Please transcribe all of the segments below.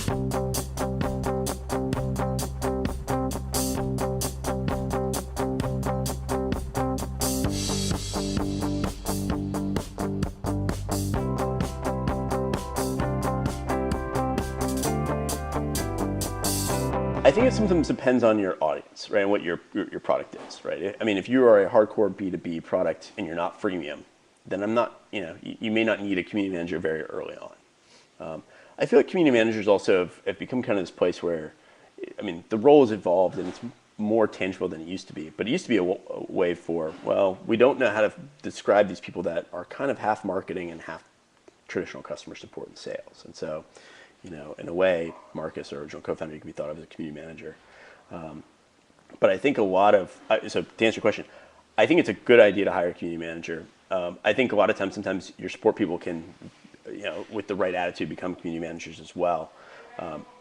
I think it sometimes depends on your audience, right, and what your product is, right? I mean, if you are a hardcore B2B product and you're not freemium, then you may not need a community manager very early on. I feel like community managers also have become kind of this place where, I mean, the role has evolved and it's more tangible than it used to be. But it used to be a way for, well, we don't know how to describe these people that are kind of half marketing and half traditional customer support and sales. And so, in a way, Marcus, our original co-founder, you can be thought of as a community manager. But I think so to answer your question, I think it's a good idea to hire a community manager. I think a lot of times, sometimes your support people can, with the right attitude, become community managers as well.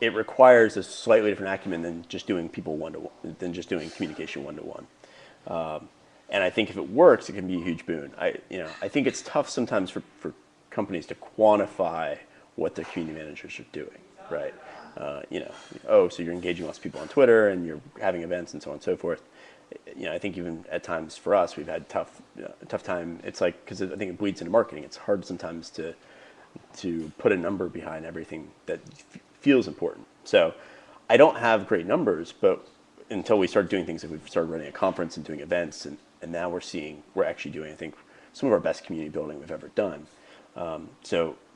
It requires a slightly different acumen than just doing than just doing communication one-to-one. And I think if it works, it can be a huge boon. I think it's tough sometimes for companies to quantify what their community managers are doing, right? So you're engaging lots of people on Twitter and you're having events and so on and so forth. I think even at times for us, we've had tough time. It's like, because I think it bleeds into marketing. It's hard sometimes to put a number behind everything that feels important. So I don't have great numbers, but until we started doing things, like we've started running a conference and doing events, and now we're actually doing, I think, some of our best community building we've ever done.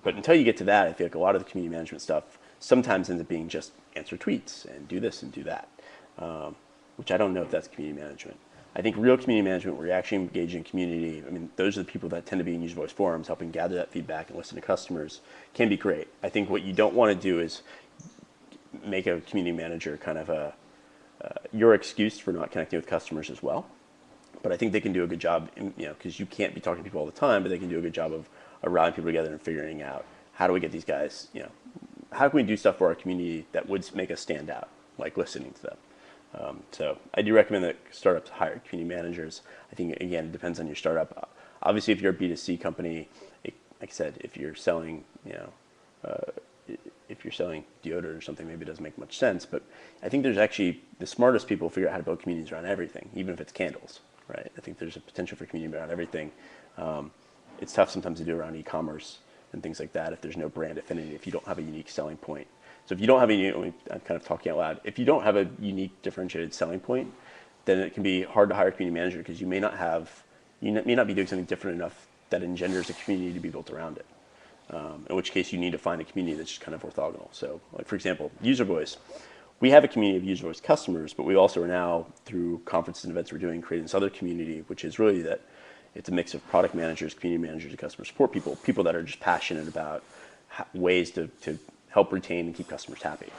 But until you get to that, I feel like a lot of the community management stuff sometimes ends up being just answer tweets and do this and do that, which I don't know if that's community management. I think real community management, where you're actually engaging community, I mean, those are the people that tend to be in user voice forums, helping gather that feedback and listen to customers, can be great. I think what you don't want to do is make a community manager kind of your excuse for not connecting with customers as well. But I think they can do a good job, because you can't be talking to people all the time, but they can do a good job of rallying people together and figuring out, how do we get these guys, how can we do stuff for our community that would make us stand out, like listening to them. So I do recommend that startups hire community managers. I think, again, it depends on your startup. Obviously, if you're a B2C company, like I said, if you're selling, if you're selling deodorant or something, maybe it doesn't make much sense. But I think there's actually the smartest people figure out how to build communities around everything, even if it's candles, right? I think there's a potential for community around everything. It's tough sometimes to do around e-commerce and things like that if there's no brand affinity, if you don't have a unique selling point. So if you don't have I'm kind of talking out loud, if you don't have a unique differentiated selling point, then it can be hard to hire a community manager, because you may not be doing something different enough that engenders a community to be built around it. In which case you need to find a community that's just kind of orthogonal. So like, for example, user voice. We have a community of user voice customers, but we also are now, through conferences and events we're doing, creating this other community, which is really that it's a mix of product managers, community managers, and customer support people that are just passionate about ways to help retain and keep customers happy.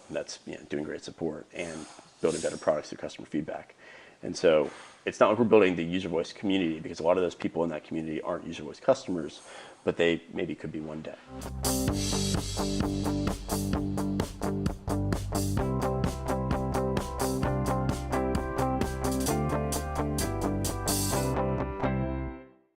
That's doing great support and building better products through customer feedback. And so it's not like we're building the user voice community, because a lot of those people in that community aren't user voice customers, but they maybe could be one day.